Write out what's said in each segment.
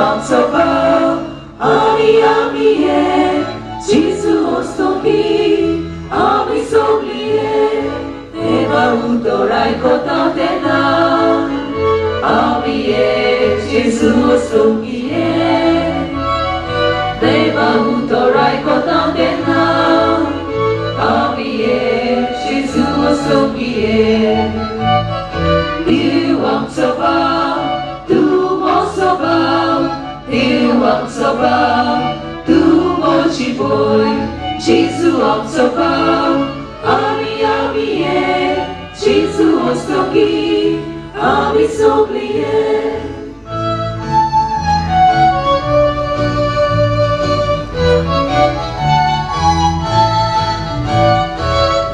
आमचो भाव आनी आमी हे जेजू ओस्तोगी आमी सोगली हे देवा उतर आयकोता तेन्ना आमी हे जेजू ओस्तोगी हे देवा उतर आयकोता तेन्ना आमी हे जेजू ओस्तोगी हे Diu आमचो भाव तूं मोचो भाव Diu आमचो भाव तूं मोची भोय जेजू आमचो भाव आनी आमी हे जेजू ओस्तोगी आमी सोगली हे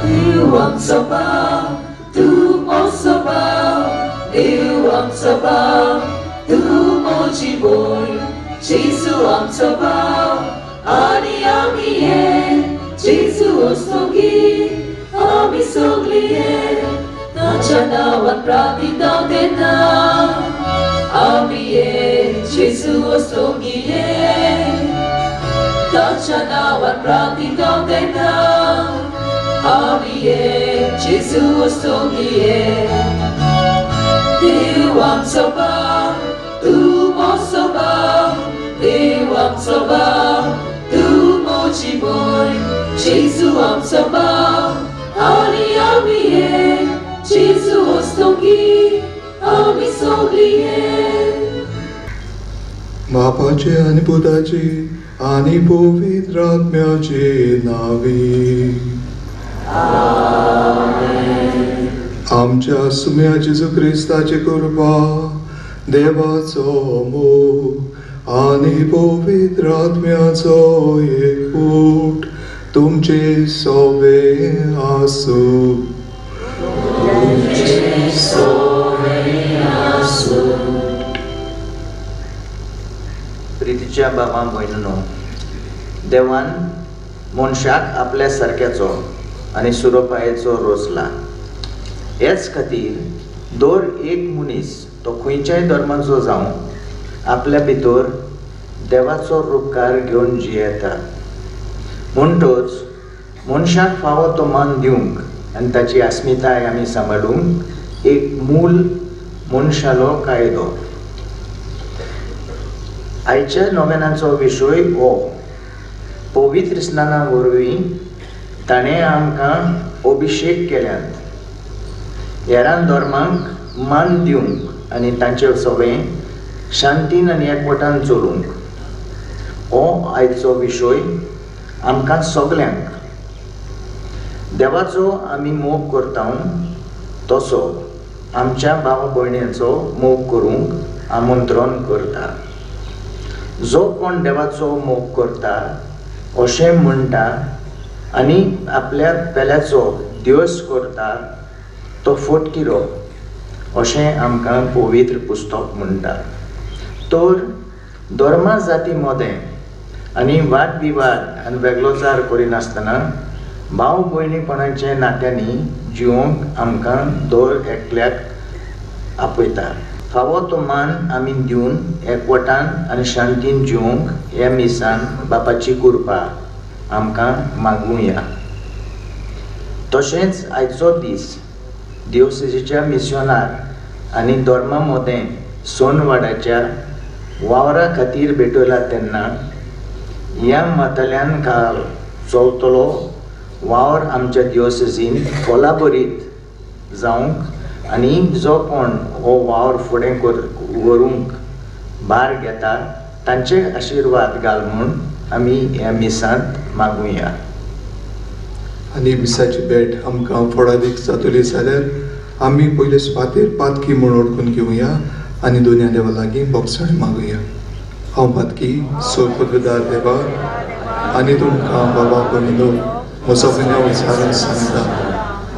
Diu आमचो भाव तूं मोचो भाव Diu आमचो भाव तूं मोची भोय जेजू आमचो भाव आनी आमी हे जेजू ओस्तोगी आमी सोगली हे ताच्या नांवान प्रार्थीता तेन्ना आमी हे जेजू ओस्तोगी हे ताच्या नांवान प्रार्थीता तेन्ना आमी हे जेजू ओस्तोगी हे Diu आमचो भाव तूं मोचो भाव Diu आमचो भाव तूं मोची भोय जेजू आमचो भाव आनी आमी हे जेजू ओस्तोगी आमी सोगली हे बापाचे आनी पुताचे आनी पवित्र आत्म्याचे नावे आमच्या सुम्या जेजू क्रिस्ताची कृपा देवाचो मोग आनी पवित्र आत्म्याचो एकूट तुमचे सोबे आसूं प्रितीच्या बाबा भयणीनो देवान मनशाक आपल्या सारक्याचो आनी सुरोपायेचो रोचला हेच खातीर दर एक मनीस तो खंयच्याय धर्माचो जावं आपल्या भितर देवाचो रूपकार घेवन जियेता म्हणटच मनशाक फावो तो मान दिवंक आनी ताची अस्मिताय आमी सांबाळूंक एक मूल मनशालो कायदो आयच्या नोवेनाचो विशय हो पवित्र स्नाना वरवीं ताणें आमकां अभिशेक केल्यात हेरां धर्मांक मान दिवंक आनी तांचें सगळें शांतीन आनी एकवटान चलूंक हो आयचो विशय आमकां सगल्यांक देवाचो आमी मोग करता तसो आमच्या भाव भयणीचो मोग करूंक आमंत्रण करता जो कोण देवाचो मोग करता अशें म्हणटा आनी आपल्या पेल्याचो दिवस करता तो फटकिरो अशें आमकां पवित्र पुस्तक म्हणटा तर धर्मा जाती मोदें आनी वाद विवाद आनी वेगळोचार करिनासतना भाव भयणीपणाचे नात्यांनी जिवंक आमकां दर एकल्याक आपयता फावो तो मान आमी दिवन एकवटान आनी शांतीन जिवंक ह्या मिसान बापाची कृपा आमकां मागुया तशेंच आयचो दीस दिवसेच्या मिशनार आनी धर्मा मोदें सोनवाडाच्या वावरा खातीर भेटयला तेन्ना ह्या मातल्यान काल चलतलो वावर आमच्या दिवसेजीन कोलाबरीत जावंक आनी जो कोण हो वावर फुडें व्हरूंक भार घेता तांचे आशिर्वाद घाल म्हूण आमी ह्या मिसांत मागुया आनी मिसाची भेट आमकां फळादीक जातली जाल्यार आमी पयले सुवातेर पातकी म्हूण ओळखून घेवया आनी दोनूय देवा लागीं बोगसाण मागुया हांव पातकी सोयपदार देवा आनी तुमकां बाबा भयणीनो म्हजो गुन्यांव विचारून सांगता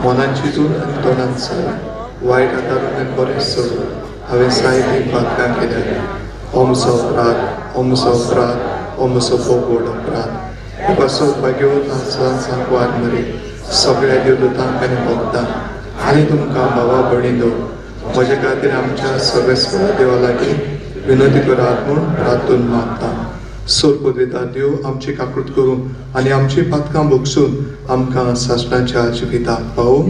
मनान चिंतून आनी तोंडान सांग वायट आदारून आनी बरें सोडून हांवें जायतीं पातकां केल्यात हो म्हजो अपराध हो म्हजो अपराध हो म्हजो बोगोड अपराध तुका सोदपा घेवन सांग वाद मरी सगळ्या देवदूतांक आनी भक्तांक आनी तुमकां बाबा भयणीनो म्हजे खातीर आमच्या सगळ्या देवा लागीं विनंती करात म्हूण रातून मागता. सोरपदेता देव आमची काकूट करून आनी आमची पातकां भोगसून आमकां सासणाच्या जिविताक पावो.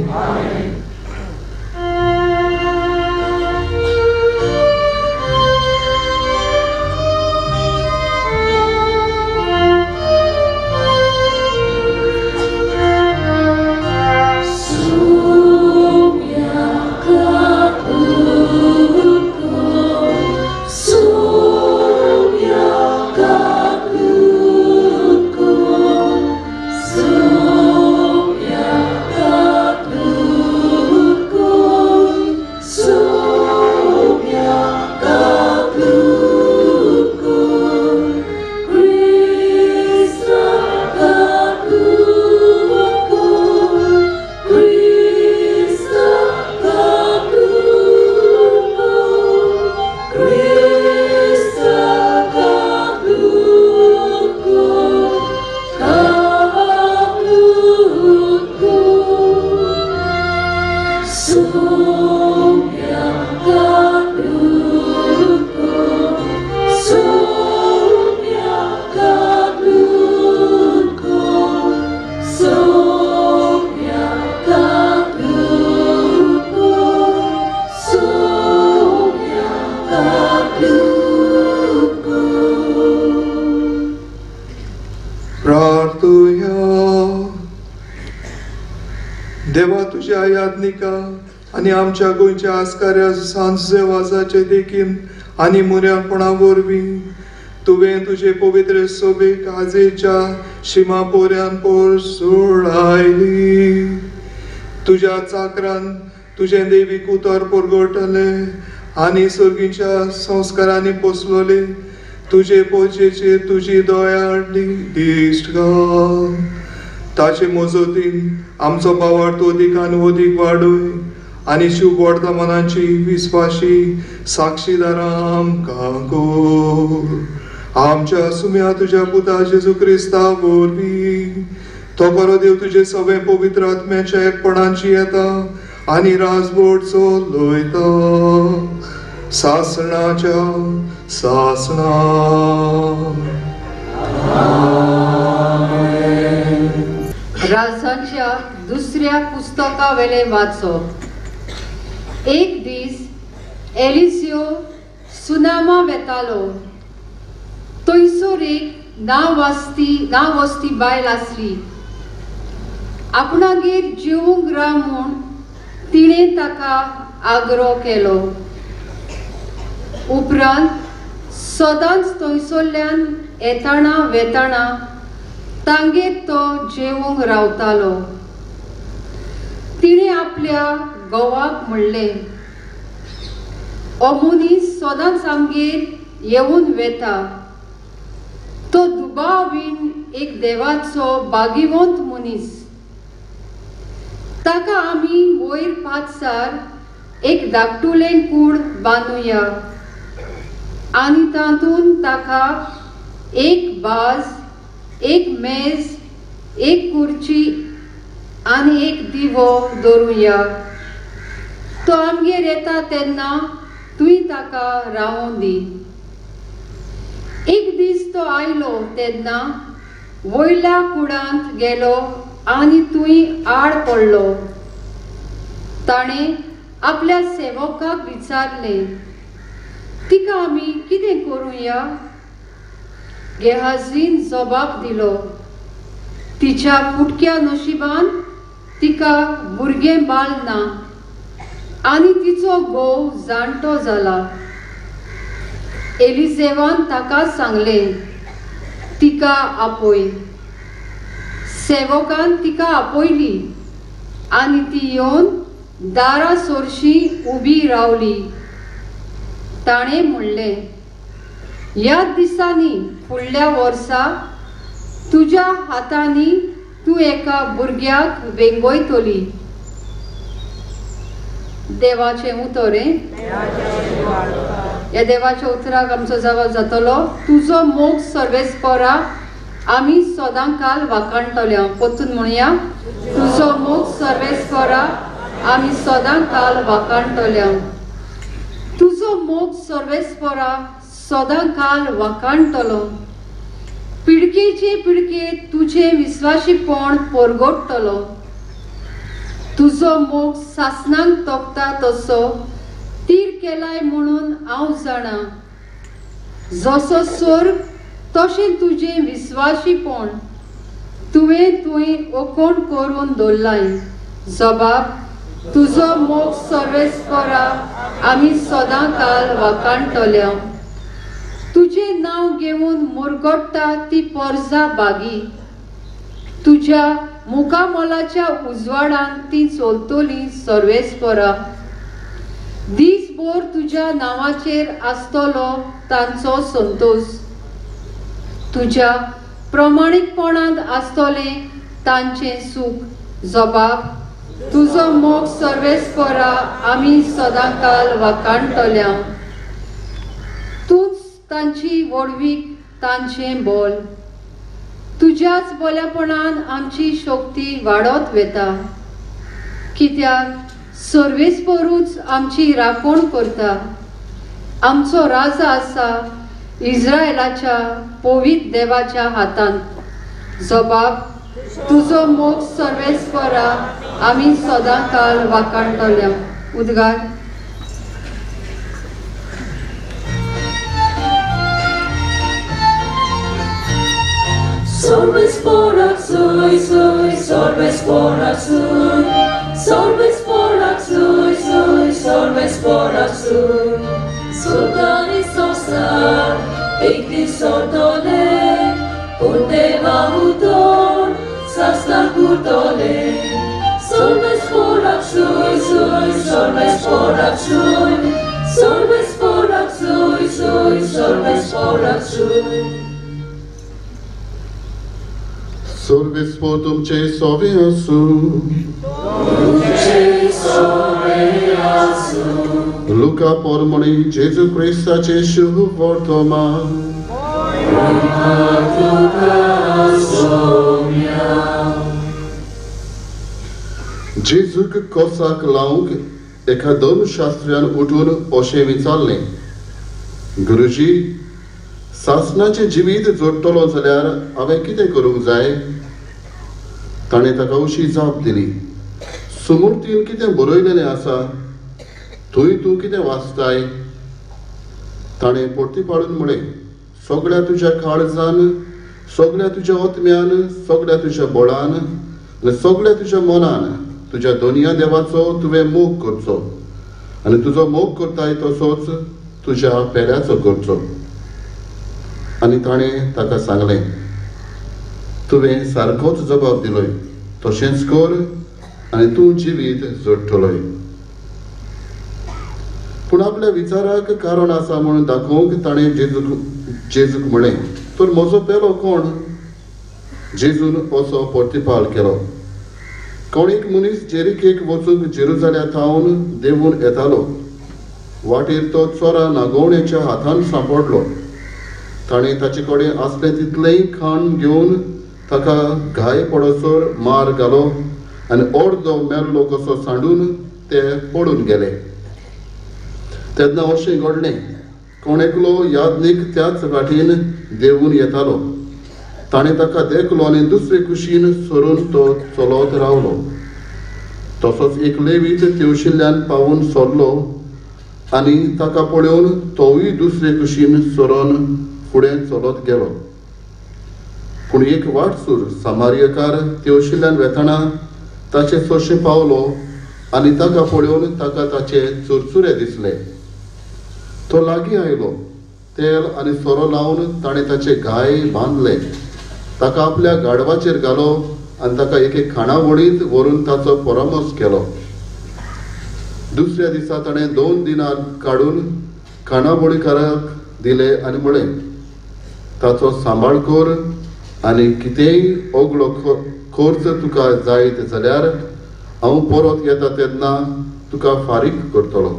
देवा तुझ्या याज्ञिका आनी आमच्या गोंयच्या आस्काऱ्या सांजे वाजाचे देखीन आनी मुर्यापणा वरवीं तुवें तुजे पवित्र सोबेक आजेच्या शिमा पोऱ्यान पोर सोडायली. तुज्या चाकरान तुझें देवीक उतर परगटले आनी सर्गीच्या संस्कारांनी पोसलोले. तुजे पोचेचेर तुजी दया हाडली दिश्ट घाल. ताचे मोजतीन आमचो पावार तूं अदीक आनी अदीक वाडय आनी शिव वर्तमानाची विस्वाशी साक्षीदारां आमकां कर. आमच्या सुम्या तुज्या पुता जेजू क्रिस्ता वरवीं तो बरो देव तुजे सगळे पवित्र आत्म्याच्या एकपणाची येता आनी राजवट चलयता सासणाच्या सासणा. राजाच्या दुसऱ्या पुस्तका वेले वाचप. एक दीस एलिसियो सुनामा वेतालो. थंयसर एक नांव वस्ती बायल आसली. आपणागेर जेवूंक राव म्हूण तिणें ताका आग्रो केलो. उपरांत सदांच थंयसरल्यान येताना वेताना तांगेर तो जेवूंक रावतालो. तिणें आपल्या घोवाक म्हणलें, हो मनीस सदांच आमगेर येवन वेता. तो दुबावीन एक देवाचो बागिवंत मनीस. ताका आमी वयर पातसार एक धाकटुलें कूड बांदुया आनी तातूंत ताका एक बाज, एक मेज, एक खुर्ची आनी एक दिवो दवरुया. तो आमगेर येता तेन्ना तुवें ताका रावोन दी. एक दीस तो आयलो तेन्ना वयल्या कुडांत गेलो आनी तुवें आड पडलो. ताणें आपल्या सेवकाक विचारलें, तिका आमी कितें करुया? गेहाजीन जबाब दिलो, तिच्या पुटक्या नशिबान तिका भुरगें बाळ ना आनी तिचो घोव जाणटो जाला. एलिजेवान ताका सांगलें, तिका आपय. सेवकान तिका आपयली आनी ती येवन दारा सोरशी उबी रावली. ताणें म्हणलें, ह्या दिसांनी फुडल्या वर्सा तुज्या हातांनी तूं एका भुरग्याक वेंगयतली. देवाचें उतर. ह्या देवाच्या उतराक आमचो जबाब जातलो, तुजो मोग सर्वेस्परा आमी सदांकाल वाखाणटले. पोतून म्हणया, तुजो मोग सर्वेस्परा आमी सदांकाल वाखाणटले. तुजो मोग सर्वेस्परा सदांकाल वाखाणटलो. पिडकेचे पिडके तुझे विश्वासीपण परगडटलो. तुजो मोग सासनांक तोखता तसो तीर केलाय म्हणून हांव जाणा. जसो स्वर्ग तशें तुझे विश्वासीपण तुवें थंय ओकोण करून दवरलाय. जबाब, तुजो मोग सर्वेस्परा आमी सदांकाल वाखाणटल्या. तुझे नाव घेवन मुरगडटा ती परजा बागी. तुझ्या मुखामोलाच्या उजवाडान ती चलतली सर्वेस्परा. दिसभर तुझ्या नावाचेर आसतलो तांचो संतोष. तुझ्या प्रमाणीकपणांत आसतले तांचे सुख. जबाब, तुजो मोग सर्वेस्परा आमी सदांकाल वाखाणटल्या. तूच तांची वडवीक तांचें बोल. तुज्याच बोल्यापणान आमची शक्ती वाडत वेता. कित्याक सर्वेस्परूच आमची राखण करता. आमचो राजा आसा इस्रायलाच्या पवित्र देवाच्या हातांत. जबाब, तुजो मोग सर्वेस्परा आमी सदांकाल वाखाणटल्या. उद्गार. Sorvesporak soy, sorvesporak soy, sorvesporak soy, sorvesporak soy. Sodani sosar, ekti sordole, undeva utor, sasta kutole. Sorvesporak soy, sorvesporak soy, sorvesporak soy, sorvesporak soy. Sorvespor tuमचे सोवे आसू. लुका पोरमणी जेजू क्रिस्ताचे शुभ वर्तमान. जेजूक कोसाक लावंक एका दोन शास्त्र्यान उठून अशें विचारलें, गुरुजी, सासणाचें जिवीत जोडटलो जाल्यार हांवें कितें करूंक जाय? ताणें ताका अशी जाप दिली, सुमूर्तीन कितें बरयलेलें आसा थंय तूं कितें वाचताय? ताणें परती पाडून म्हळें, सगळ्या तुज्या काळजान, सगळ्या तुज्या आत्म्यान, सगळ्या तुज्या बळान आनी सगळ्या तुज्या मनान तुज्या दोनया देवाचो तुवें मोग करचो आनी तुजो मोग करताय तसोच तुज्या पेड्याचो करचो. आनी ताणें ताका सांगलें, तुवें सारकोच जबाब दिलोय, तशेंच कर आनी तूं जिवीत जोडटलोय. पूण आपल्या विचाराक कारण आसा म्हणून दाखोवंक ताणें जेजूक म्हळें, तर म्हजो पेलो कोण? जेजून असो प्रतिपाल केलो. कोणीक मनीस जेरिकेक वचूंक जेरुजाल्याथावन देंवून येतालो. वाटेर तो चोरा नागोवण्याच्या हातान सांपडलो. ताणें ताचे कडेन आसलें तितलेंय खाण घेवन ताका घाय पडसर मार घालो आनी अर्दो मेल्लो कसो सांडून ते पडून गेले. तेन्ना अशें घडलें, कोणेकलो यादनीक त्याच वाटेन देंवून येतालो. ताणें ताका देखलो आनी दुसरे कुशीन सरून तो चलत रावलो. तसोच एक लेवीत तेवशिल्ल्यान पावून सरलो आनी ताका पळोवन तोवूय दुसरे कुशीन सरून फुडें चलत गेलो. पूण एक वाटसूर सामारियकार तेवशिल्ल्यान वेताना ताचे सोशे पावलो आनी ताका पळोवन ताका ताचे चुरचुरे दिसले. तो लागीं आयलो. तेल आनी सोरो लावन ताणें ताचे घाय बांदले. ताका आपल्या गाडवाचेर घालो आनी ताका एके खाणावळींत व्हरून ताचो परामर्श केलो. दुसऱ्या दिसा ताणें 2 दिनार काडून खाणावळीकाराक दिले आनी म्हळें, ताचो सांबाळ कर आनी कितेंय ओगळो खर्च तुका जायत जाल्यार हांव परत येता तेन्ना तुका फारीक करतलो.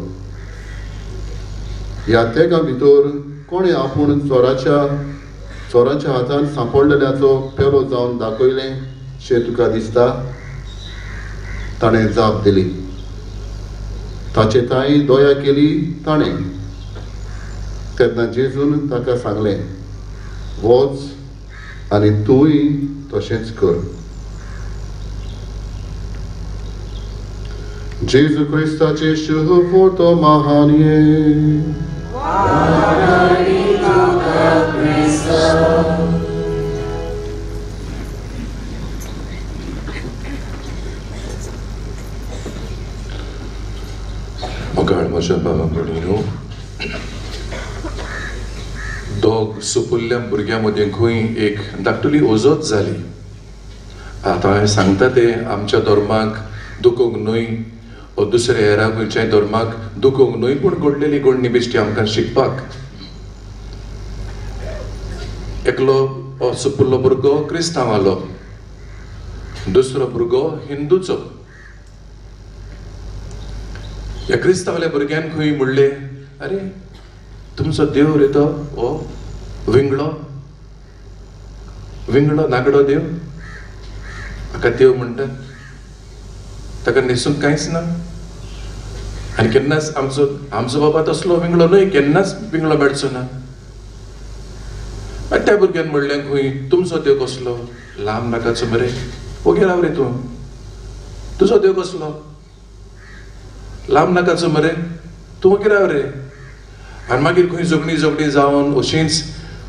ह्या तेगा भितर कोणें आपूण चोराच्या हातान सांपडलेल्याचो पेलो जावन दाखयलें शें तुका दिसता? ताणें जाप दिली. ताचे ताई दया केली ताणें. तेन्ना जेजून ताका सांगलें, वच आनी तूंय तशेंच कर. जेजू क्रिस्ताचे शुभ तो महानये. मोगाळ म्हज्या बाबा भयणीनो, दोग सुपुल्ल्या भुरग्यां मदीं खंय एक धाकटुली ओजत जाली. आतां हांवें सांगता ते आमच्या धर्माक दुखोवंक न्हय, वा दुसऱ्या हेरा खंयच्याय धर्माक दुखोवंक न्हय, पूण घडलेली घडणी बेश्टी आमकां शिकपाक. एकलो सुपुल्लो भुरगो क्रिस्तांवालो, दुसरो भुरगो हिंदूचो. ह्या क्रिस्तांवल्या भुरग्यान खंय म्हणलें, अरे तुमचो देव रे तो हो विंगडो विंगडो नागडो देव. हाका देव म्हणटात, ताका न्हेसूंक कांयच ना. आनी केन्नाच आमचो बाबा तसलो विंगडो न्हय, केन्नाच विंगडो मेळचो ना. आनी त्या भुरग्यान म्हणलें खंय, तुमचो देव कसलो, लांब नाकाचो मरे, ओगे राव रे तूं, तुजो देव कसलो, लांब नाकाचो मरे, तूं ओगे राव रे. आनी मागीर खंय झगडी जावन अशींच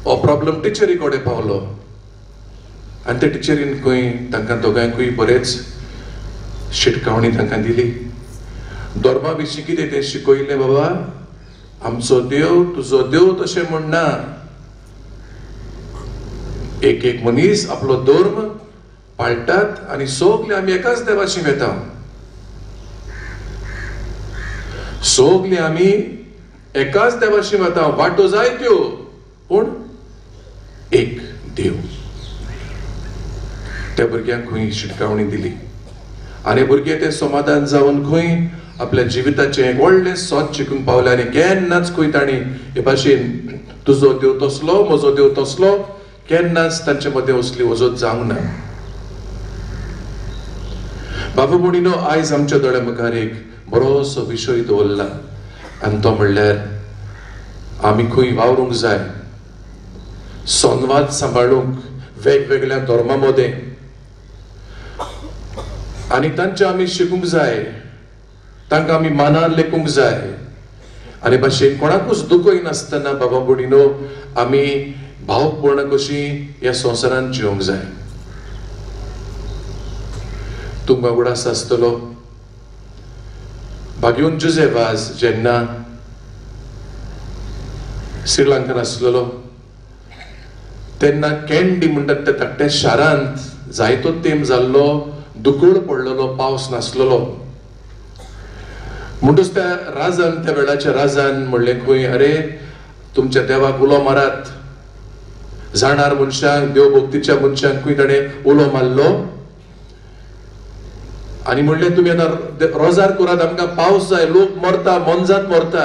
हो प्रॉब्लेम टिचरी कडेन पावलो. आनी त्या टिचरीन खंय तांकां दोगांयकूय बरेच शिटकावणी तांकां दिली. धर्मा विशीं कितें तें शिकयलें, बाबा आमचो देव तुजो देव तशें म्हणना. एक एक मनीस आपलो धर्म पाळटात आनी सगळे आमी एकाच देवाची वेता. सगळे आमी एकाच देवाची वेता, वाटो जाय त्यो पूण एक देव. त्या भुरग्यांक खंय शिटकावणी दिली आनी भुरगे ते समाधान जावन खंय आपल्या जिविताचें एक व्हडलें सोच शिकूंक पावले. आनी केन्नाच खंय तांणी हे भाशेन तुजो देव तसलो म्हजो देव तसलो केन्नाच तांचे मदें असली वजत जावंक ना. बाबा भयणीनो, आयज आमच्या दोळ्या मुखार एक बरोसो विशय दवरला आनी तो म्हणल्यार आमी खंय वावरूंक जाय, संवाद सांबाळूंक वेगवेगळ्या धर्मा मदें, आनी तांचे आमी शिकूंक जाय, तांकां आमी मानान लेखूंक जाय. आनी भाशेन कोणाकूच दुखय नासतना बाबा भयणीनो आमी भावपूर्ण कशी ह्या संवसारांत जिवंक जाय. तुमकां उगडास आसतलो, भाग्योन जुझेवाज जेन्ना श्रीलंकान आसलेलो तेन्ना कॅन्डी म्हणटात त्या धाकट्या शारांत जायतो तेंप जाल्लो, दुकोळ पडलेलो, पावस नासलेलो. म्हणटूच त्या राजान, त्या वेळाच्या राजान म्हणलें खंय, अरे तुमच्या देवाक उलो मारात. जाणार मनशांक, देवभक्तीच्या मनशांक ताणें उलो मारलो आनी म्हणलें तुमी आतां रोजार करात, आमकां पावस जाय, लोक मरता, मनजात मरता.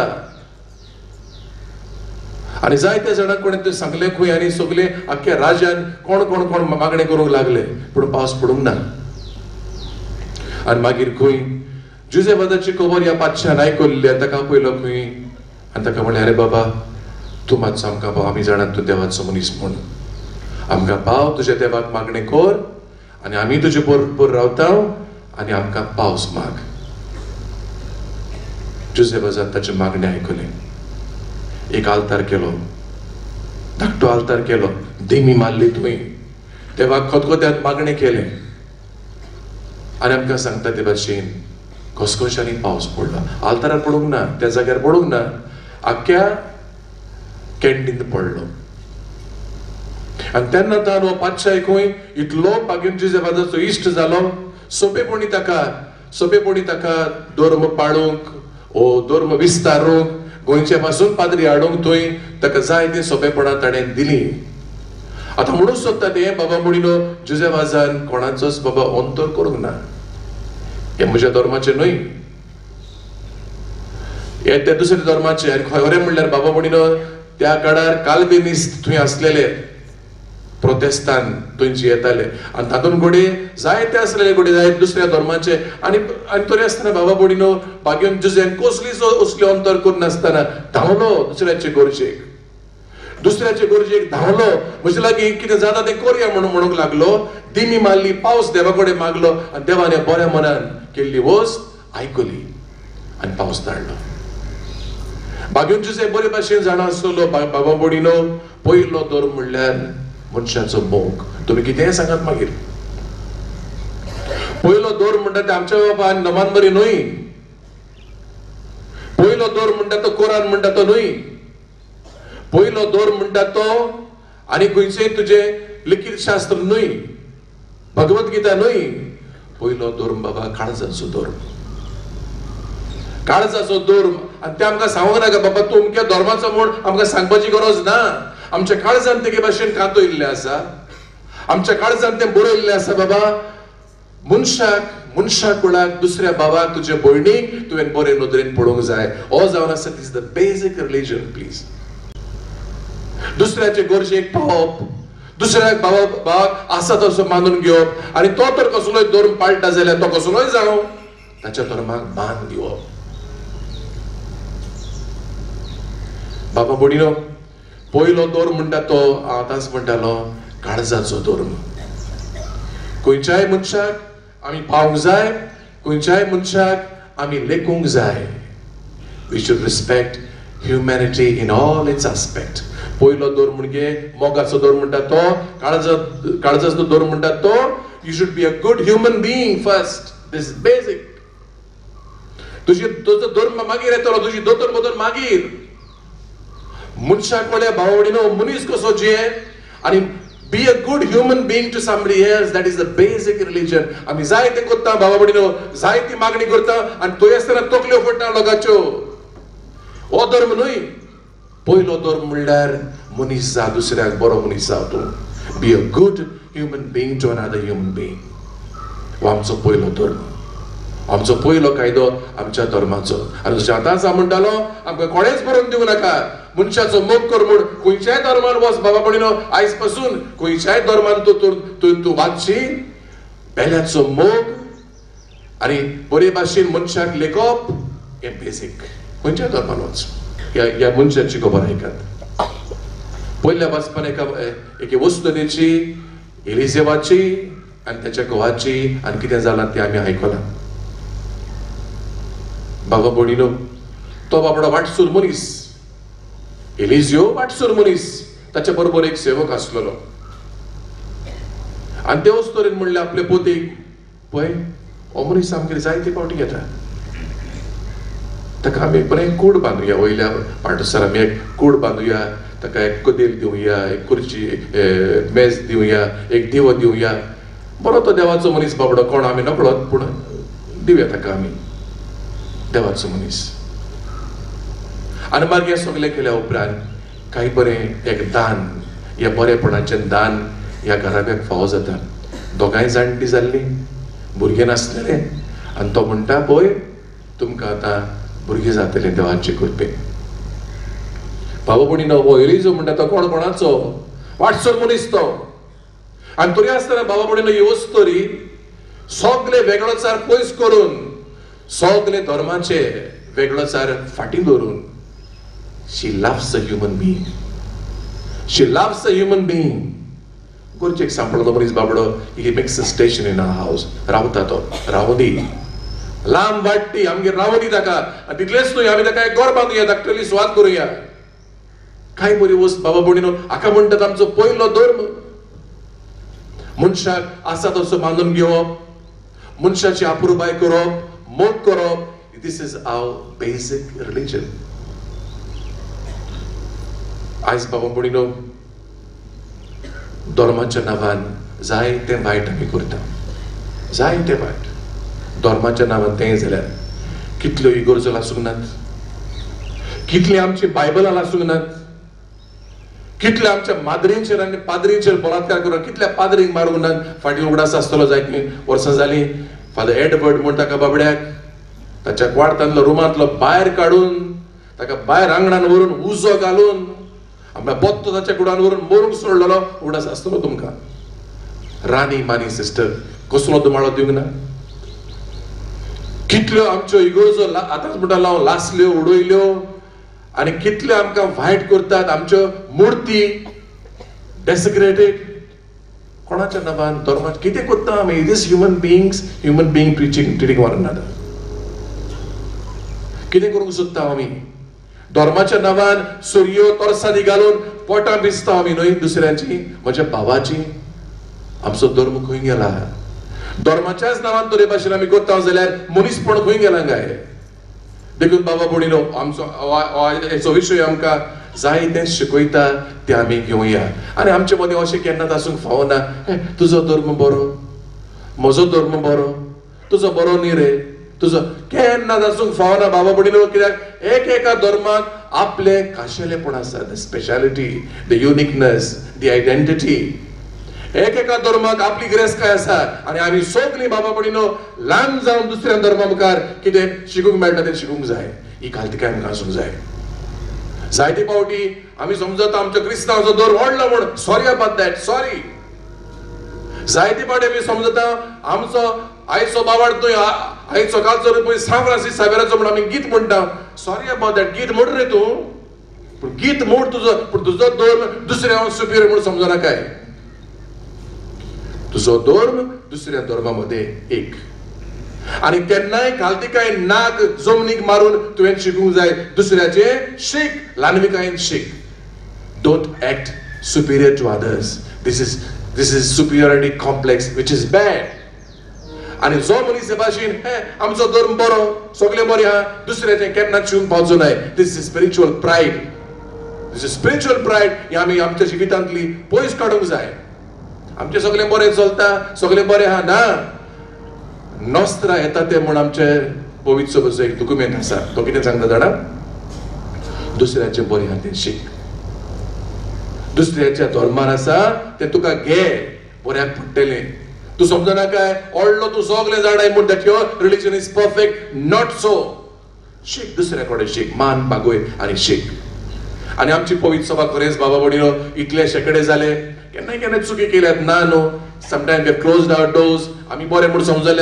आनी जायत्या जाणांक कोणें तें सांगलें खंय, आनी सगळे आख्ख्या राज्यान कोण कोण कोण मागणें करूंक लागले, पूण पावस पडूंक ना. आनी मागीर खंय जुझेवादाची खबर ह्या पातशान आयकल्ली आनी ताका आपयलो खंय आनी ताका म्हणलें, अरे बाबा तूं मातसो आमकां पाव, आमी जाणात तूं देवाचो मनीस म्हूण, आमकां पाव, तुज्या देवाक मागणें कर आनी आमी तुजे बरोबर रावता आनी आमकां पावस माग. जुझेवादान ताची मागणी आयकली. एक आल्तार केलो, धाकटो आल्तार केलो, दिमी मारली थंय, देवाक खतखत्यान मागणें केलें आनी आमकां सांगता ते भाशेन घसघशांनी पावस पडलो. आल्तारार पडूंक ना, त्या जाग्यार पडूंक ना, आख्ख्या कॅन्डींत पडलो. आनी तेन्ना तान हो पातशाय खंय इतलो भाग्योन जुझेवादाचो इश्ट जालो. सोंपेपणी ताका धर्म पाळूंक, ओ धर्म विस्तारूंक, गोंयचे पासून पाद्री हाडूंक थंय ताका जाय ती सोंपेपणां ताणें दिली. आतां म्हणून सोदता तें बाबा भयणीनो, जुझेवादान कोणाचोच बाबा अंतर करूंक ना. हे म्हज्या धर्माचे न्हय, हे त्या दुसऱ्या धर्माचे. आनी खरें म्हणल्यार बाबा भयणीनो, त्या काळार काल्विनिस्ट थंय आसलेले, प्रोतेस्तांत थंयचे येताले आनी तातूंत घोडे जायते आसलेले, घोडे जायते दुसऱ्या धर्माचे. आनी तरी आसतना बाबा भयणीनो, भाग्योन जुझेन कसलीच असली अंतर करून नासतना धांवलो दुसऱ्याचे गोरजेक. दुसऱ्याचे गरजेक धावलो, म्हजे लागीं कितें जाता तें करया म्हणूंक लागलो. दिमी मारली, पावस देवा कडेन मागलो आनी देवाने बऱ्या मनान केल्ली वस्त आयकली आनी पावस धाडलो. बागेन जुसे बरे भाशेन जाणा आसलो बाबा बोडिनो, पयलो धर्म म्हणल्यार मनशाचो मोग. तुमी कितेंय सांगात मागीर. पयलो धर्म म्हणटा ते आमच्या बापान नमान बरी न्हय. पयलो धर्म म्हणटा तो कोरान म्हणटा तो न्हय. पयलो धर्म म्हणटा तो आनी खंयचेय तुजे लिखीत शास्त्र न्हय, भगवद्गीता न्हय. पयलो धर्म बाबा काळजाचो धर्म. काळजाचो धर्म. आनी ते आमकां सांगूंक नाका बाबा तूं अमक्या धर्माचो म्हूण आमकां सांगपाची गरज ना. आमच्या काळजान तेगे भाशेन कातयल्लें आसा, आमच्या काळजान तें बरयल्लें आसा बाबा. मनशाक कोणाक दुसऱ्या बाबाक तुज्या भयणीक तुवें बरे नदरेन पळोवंक जाय. हो जावन आसा दिस द बेसिक रिलीजन. प्लीज दुसऱ्याचे गरजेक पावप, दुसऱ्याक बाबाक आसा तसो मानून घेवप आनी तो तर कसलोय धर्म पाळटा जाल्यार तो कसलोय जावं ताच्या धर्माक मान दिवप. बाबा बोडिनो, पयलो धर्म म्हणटा तो हांव आतांच म्हणटालो काळजाचो धर्म. खंयच्याय मनशाक आमी पावूंक जाय, खंयच्याय मनशाक आमी लेखूंक जाय. We should respect humanity in all its aspect. पयलो धर्म म्हणजे मोगाचो धर्म म्हणटा तो, काळजाचो धर्म म्हणटा तो you should be a good human being first. This basic. तुजो धर्म मागीर येतलो, तुजी दोतोर बदल मागीर. मनशाक म्हळ्यार भावडीनो मनीस कसो जिये आनी be a good human being to somebody else. That is the basic religion. आमी जाय ते करता बाबा बडिनो, जाय ती मागणी करता आनी थंय आसतना तकल्यो फोडटा लोकांच्यो. हो धर्म न्हय. पयलो धर्म म्हणल्यार मनीस जा, दुसऱ्याक बरो मनीस जाव तूं. Be a good human being to another human being. हो आमचो पयलो धर्म, आमचो पयलो कायदो आमच्या धर्माचो. आनी जशें आतांच हांव म्हणटालो आमकां कोणेच बरोवन दिवं नाका मनशाचो मोग कर म्हूण. खंयच्याय धर्मान वच बाबा बडिनो, आयज पासून खंयच्याय धर्मान तूं वाचशी बेल्याचो मोग आनी बरे भाशेन मनशाक लेखप हें बेसिक. खंयच्याय धर्मान वच ह्या मनशाची खबर आयकात. पयल्या वाचपान एके वस्तुतेची, एलिझेबाची आनी त्याच्या घोवाची आनी कितें जालां तें आमी आयकलां. बाबा बडिनो, तो बाबडो वाटसूर मनीस, एलिझियो वाटसूर मनीस, ताच्या बरोबर एक सेवक आसलेलो. आनी ते वस्तोरेन म्हणले आपले पोतेक, पळय हो मनीस आमगेर जायते फावटी येता, ताका आमी बरें कूड बांदुया. वयल्या पाठसार आमी एक कूड बांदुया, ताका एक कदेल दिवया, एक खुर्ची मेज दिवया, एक दिवो दिवया. बरो तो देवाचो मनीस बाबडो, कोण आमी नकळत पूण दिवया ताका आमी देवाचो मनीस. आनी मागीर हें सगळें केल्या उपरांत काही बरें एक दान, ह्या बरेपणाचें दान ह्या घराब्याक फावो जाता. दोगांय जाणटी जाल्लीं, भुरगें नासलेले आनी तो म्हणटा पळय तुमकां आतां भुरगें जातलें देवाचे कृपेन. बाबा बडिनो, हो एलिझो म्हणटा तो कोणाचो? वाटसर मनीस तो. आनी तरी आसतना बाबा बडिनो ही वस्तोरी सगळे वेगळोचार पयस करून, सगळे धर्माचे वेगळोचार फाटीं दवरून she loves a human being. She loves a human being. गोरचेक सांपळलो मनीस बाबडो, he makes a station in our house. रावता तो, रावदी. लांब वाटती, आमगे रावदी ताका. आनी तितलेंच न्हय, आमी ताका एक घर बांदुया, धाकटेली सुवात करुया. काय बरी वस्त बाबा बडिनो. हाका म्हणटात आमचो पयलो धर्म. मनशाक आसा तसो मानून घेवप, मनशाची आपुरबाय करप, मोग करप. This is our basic religion. आयज बाबा बडिनो धर्माच्या नांवान जायते वायट आमी करता, जायते वायट. धर्माच्या नांवान तें जाल्यार कितल्यो इगर्जो लासूंक नात, कितली आमची बायबलां लासूंक नात, कितले आमच्या माद्रींचेर आनी पाद्रींचेर बलात्कार करून कितल्या पाद्रींक मारूंक नात. फाटीं उगडास आसतलो जायतीं वर्सां जालीं. फादर एडवर्ड म्हण ताका बाबड्याक ताच्या क्वार्तांतलो रुमांतलो भायर काडून ताका भायर आंगणान व्हरून उजो घालून आपल्या बोत्तो ताच्या कुडान व्हरून मरूंक सोडलेलो उगडास आसतलो तुमकां. राणी मानी सिस्टर कसलो दुमाळो दिवंक ना. कितल्यो आमच्यो इगर्जो आतांच म्हणटा हांव लासल्यो, उडयल्यो आणि कितले आमकां वायट करतात, आमच्यो मूर्ती डेसिग्रेटेड. कोणाच्या नांवान धर्मा कितें करता आमी? दिस human being treating one another. कितें करूंक सोदता आमी? धर्माच्या नांवान सुरयो तोरसादी घालून पोटां भिजता आमी न्हय दुसऱ्याची, म्हज्या भावाची. आमचो धर्म खंय गेला? धर्माच्याच नांवान तरे भाशेन आमी करता जाल्यार मनीसपण खंय गेला काय? देखून बाबा भयणीनो, आमचो हेचो विशय आमकां जायतें शिकयता तें आमी घेवया. आनी आमचे मदीं अशें केन्नाच आसूंक फावना, तुजो धर्म बरो, म्हजो धर्म बरो, तुजो बरो न्ही रे, तुजो केन्नाच आसूंक फावना बाबा भयणीनो. कित्याक एका धर्माक आपलें खाशेलेपण आसा, the speciality, the uniqueness, the identity. एका धर्माक आपली गिरेस्ताय आसा. आनी आमी सगळीं बाबा भयणीनो ल्हान जावन दुसऱ्या धर्मा मुखार कितें शिकूंक मेळटा तें शिकूंक जाय. ही घालतिकाय आमकां आसूंक जाय. जायते फावटी आमी समजता आमच्या क्रिस्तांवाचो धर्म व्हडलो म्हूण, सॉरी अबाउट दॅट, सॉरी. जायते फावटी आमी समजता आमचो आयचो बाबाड तूं आयचो कालचो पळय सांत फ्रांसीस सावेराचो म्हूण आमी गीत म्हणटा, सॉरी अबाउट दॅट. गीत म्हण रे तूं, पूण गीत म्हण तुजो, पूण तुजो धर्म दुसऱ्या सुपिरियर म्हूण समजना काय? तुजो धर्म दुसऱ्या धर्मामध्ये एक. आणि केन्नाय घालतिकाय नाक जमनीक मारून तुवें शिकूंक जाय. दुसऱ्याचे शीक, ल्हानविकायेन शीक. Don't act superior to others. This is superiority complex which is bad. आणि जो मनीस हे भाशेन आमचो धर्म बरो, सगळे बरे आहा, दुसऱ्याचे केन्नाच शिवूंक पावचो न्हय. This is spiritual pride. This is spiritual pride. ही आमी आमच्या जिवितांतली पयस काडूंक जाय. आमचे सगळे बरे चलता, सगळे बरे आहा ना, नोस्त्रा येता ते म्हूण आमचे पवित्र सभेचो एक डॉक्युमेंट आसा. तो कितें सांगता जाणा? दुसऱ्याचे बरे आहा तें शीक. दुसऱ्याच्या धर्मान आसा तें तुका घे, बऱ्याक पडटलें. तूं समजना काय? व्हडलो तूं सगळें जाणाय म्हूण that your religion is perfect. Not so. शीक, दुसऱ्या कडेन शीक, मान बागोय आनी शीक. आनी आमची पवित्र सभा खरेंच बाबा भयणीनो इतले शेकडे जाले, केन्ना चुकी केल्यात ना न्हू. Sometimes we have closed our doors. आमी बरे म्हूण समजले.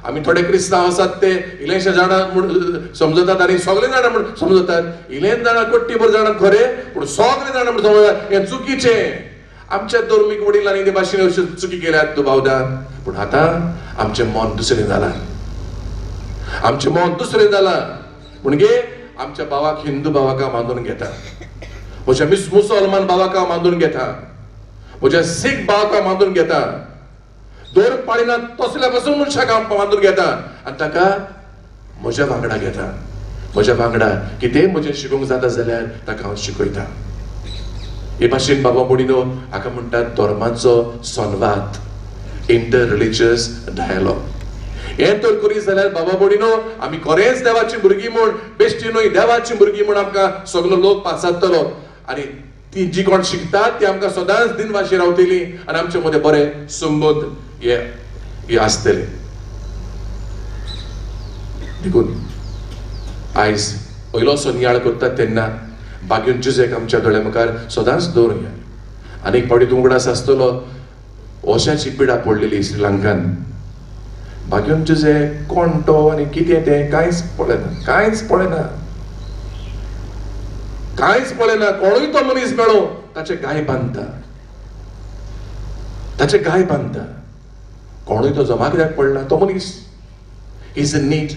आमी थोडे क्रिस्तांव आसात ते इल्लेशे जाणां म्हूण समजतात आनी सगळे जाणां म्हूण समजतात. इल्लेच जाणां कोट्टीभर जाणां खरे, पूण सगळे जाणां म्हूण समजतात. हें चुकीचें. आमच्या धर्मीक वडिलांनी ते भाशेन अश्यो चुकी केल्यात तूं भावदा. पूण आतां आमचें मन दुसरें जालां. आमचें मन दुसरें जालां. म्हणजे आमच्या भावाक हिंदू भावाक हांव बांदून घेता, म्हज्या मुसलमान भावाक हांव बांदून घेता, म्हज्या सीख भावाक हांव बांदून घेता. दोर पाळिना तसल्या पासून मनशाक हांव बांदून घेता आनी ताका म्हज्या वांगडा घेता. म्हज्या वांगडा कितें म्हजें शिकूंक जाता जाल्यार ताका हांव शिकयता. हे भाशेन बाबा भयणीनो हाका म्हणटात धर्माचो संवाद, इंटर रिलिजियस डायलॉग. हें तर करी जाल्यार बाबा भयणीनो आमी खरेंच देवाची भुरगीं म्हूण, बेश्टी न्हय देवाची भुरगीं म्हूण आमकां सगलो लोक पासयतलो. आनी ती जी कोण शिकतात ती आमकां सदांच दिनवाशी रावतली आनी आमचे मदें बरें संबंद हे आसतले. देखून आयज पयलोसो नियाळ करतात तेन्ना बागेन जुजेक आमच्या दोळे मुखार सदांच दवरुया. आनीक फावटी तुमकडेन आसतलो ओशाची पिडा पडलेली श्रीलंकान. बागेन जुजे कोण तो आनी कितें तें कांयच पळयना, कांयच पळयना, कांयच पळयना. कोणूय तो मनीस मेळो ताचे गाय बांदता, ताचे गाय बांदता. कोणूय तो जमा कित्याक पडला? तो मनीस इज इन नीड.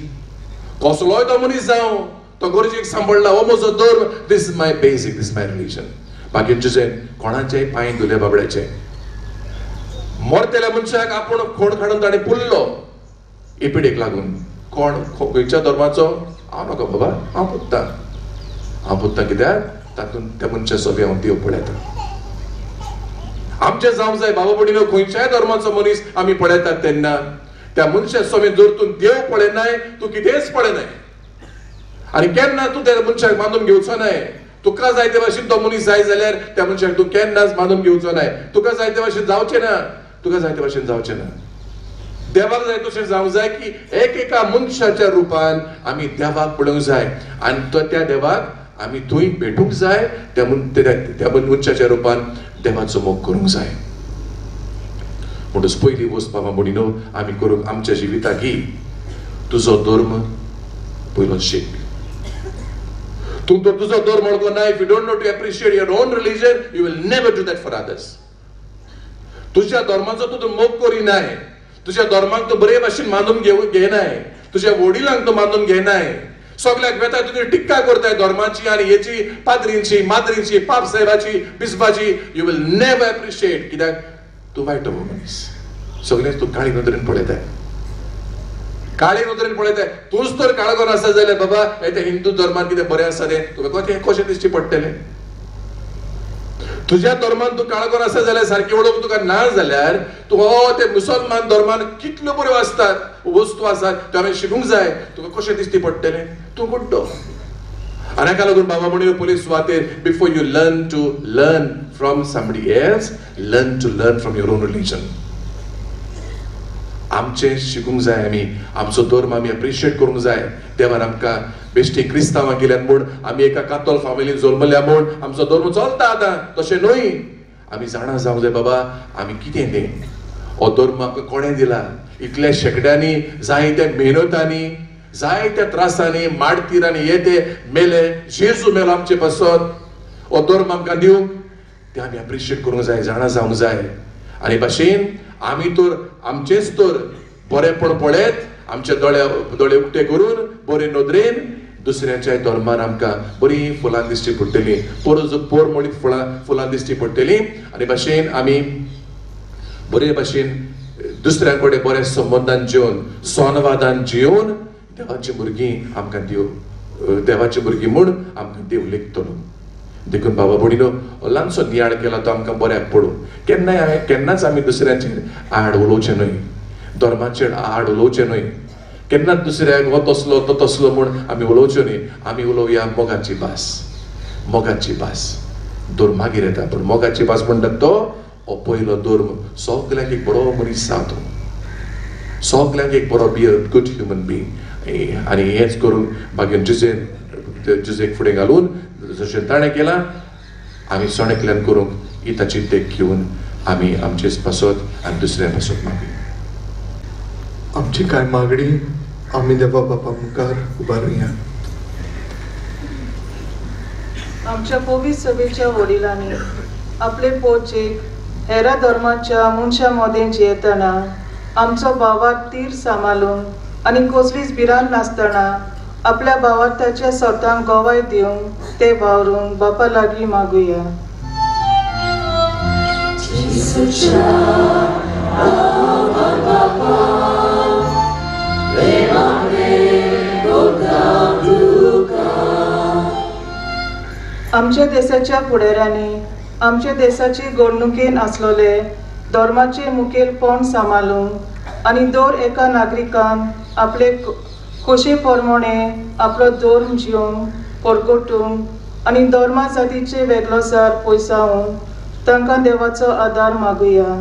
कसलोय तो मनीस जावं, तो गरजेक सांपडला, हो म्हजो धर्म, this is my basic, this my religion. बागेन जुजेन कोणाचेय पांय धुले बाबड्याचे. मरतेल्या मनशाक आपूण खोड काडून ताणें पुल्लो एपिडेक लागून. कोण खंयच्या धर्माचो? हांव नका बाबा, हांव पुत्ता. हांव पुत्ता कित्याक तातूंत त्या मनशा सोबी हांव देव पळयता. आमचें जावंक जाय बाबा भयणीनो. खंयच्याय धर्माचो मनीस आमी पळयतात तेन्ना त्या मनशा सोबी जर तूं देव पळयनाय, तूं कितेंच पळयनाय. आनी केन्ना तूं त्या मनशाक बांदून घेवचो न्हय. तुका जाय ते भाशेन तो मनीस जाय जाल्यार त्या मनशाक तूं केन्नाच बांदून घेवचो न्हय. तुका जाय ते भाशेन जावचें ना, तुका जाय ते भाशेन जावचें ना. देवाक जाय तशें जावंक जाय की एका मनशाच्या रुपान आमी देवाक पळोवंक जाय आनी त्या देवाक आमी थंय भेटूंक जाय. त्या मनशाच्या रुपान देवाचो मोग करूंक जाय. म्हणटच पयली वस्त बाबा भयणीनो आमी करूंक आमच्या जिविताक ही तुजो धर्म पयलो शीक. तू तर तुझो धर्म वळखलो ना, if you don't know to appreciate your own religion, you will never do that for others. तुझ्या धर्माचो तू मोग करिनाय, तुझ्या धर्माक तू बरे भाशेन मानून घेनाय, तुझ्या वडिलांक तू मानून घेनाय, सगळ्याक बेताय तुजी टिक्का करताय धर्माची आनी हेची, पाद्रींची, माद्रींची, पाप साहेबाची, बिस्बाची. यू विल नेवर एप्रिशिएट, कित्याक तू वायट मनीस. सगळेच तू काळी नदरेन पळयताय, काळी नदरेन पळयताय. तूच तर काळगोर आसा जाल्यार बाबा हे हिंदू धर्मान कितें बरें आसा रे, तुका कशें दिश्टी पडटलें? तुझ्या धर्मान तू काळगोर आसा जाल्यार सारकी वळख तुका ना जाल्यार तू ते मुसलमान धर्मान कितल्यो बऱ्यो आसतात वस्तू आसात त्यो हांवें शिकूंक जाय, तुका कशें दिश्टी पडटलें? तू गुड्डो. आनी हाका लागून बाबा म्हणून पुलीस सुवातेर, before you learn to learn from somebody else, learn to learn from your own religion. आमचे शिकूंक जाय, आमी आमचो धर्म आमी एप्रिशिएट करूंक जाय. देवान आमकां बेश्टी क्रिस्तांवां केल्यात म्हूण, आमी एका कातोल फामिलीन जल्मल्या म्हूण आमचो धर्म चलता आतां, तशें न्हय. आमी जाणा जावंक जाय बाबा आमी कितें तें, हो धर्म आमकां कोणें दिला. इतल्या शेकड्यांनी, जायत्या मेहनतांनी, जायत्या त्रासांनी, माडतीरांनी हे ते मेले, जेजू मेलो आमचे पासत. हो धर्म आमकां दिवंक ते आमी एप्रिशिएट करूंक जाय, जाणा जावंक जाय. आनी भाशेन आमी तर आमचेच तर बरेपण पळयत, आमचे दोळे उक्ते करून बरे नदरेन दुसऱ्याच्या धर्मान आमकां बरी फुलां दिश्टी पडटली, पोरमळीत फुलां दिश्टी पडटली. आनी भाशेन आमी बरे भाशेन दुसऱ्या कडेन बऱ्या संबंधान जिवन, संवादान जिवन देवाची भुरगीं आमकां देवाची भुरगीं म्हूण आमकां देव लेखतलो. देखून बाबा भणीनो ल्हानसो नियाळ केला तो आमकां बऱ्याक पडूं. केन्नाच आमी दुसऱ्याचेर आड उलोवचें न्हय, धर्माचेर आड उलोवचें न्हय, केन्नाच दुसऱ्याक हो तसलो तो तसलो म्हूण आमी उलोवच्यो न्हय. आमी उलोवया मोगाची भास, मोगाची भास. धर्मागेर येता पूण मोगाची भास म्हणटात तो हो पयलो धर्म. सगल्यांक एक बरो मनीस जावं तूं, सगल्यांक एक बरो be a good human being. आनी हेंच करून मागीर जुजेक फुडें घालून जशें ताणें केलां आमी सोणेकल्यान करूंक ही ताची देख घेवन आमी आमचेच पासत आनी दुसऱ्या पासत मागुया. आमची कांय मागणी आमी देवा बापा मुखार उबारुया. आमच्या पवित्र सभेच्या वडिलांनी आपले पोचेक हेरा धर्माच्या मनशा मदें जियेतना आमचो भावाक तीर सांबाळून आनी कसलीच भिरांत नासतना आपल्या भावाक ताच्या स्वतांक गोवाय दिवंक ते वावरूंक बापा लागीं मागुया. आमच्या देशाच्या फुडाऱ्यांनी आमच्या देशाची घडणुकेन आसलोले धर्माचे मुखेलपण सांबाळूंक आनी दर एका नागरिकान आपले खोशे प्रमाणे आपलो धर्म जिवंक, परगटूंक आनी धर्मा जातीचे वेगळोसार पयसावंक तांकां देवाचो आदार मागुया.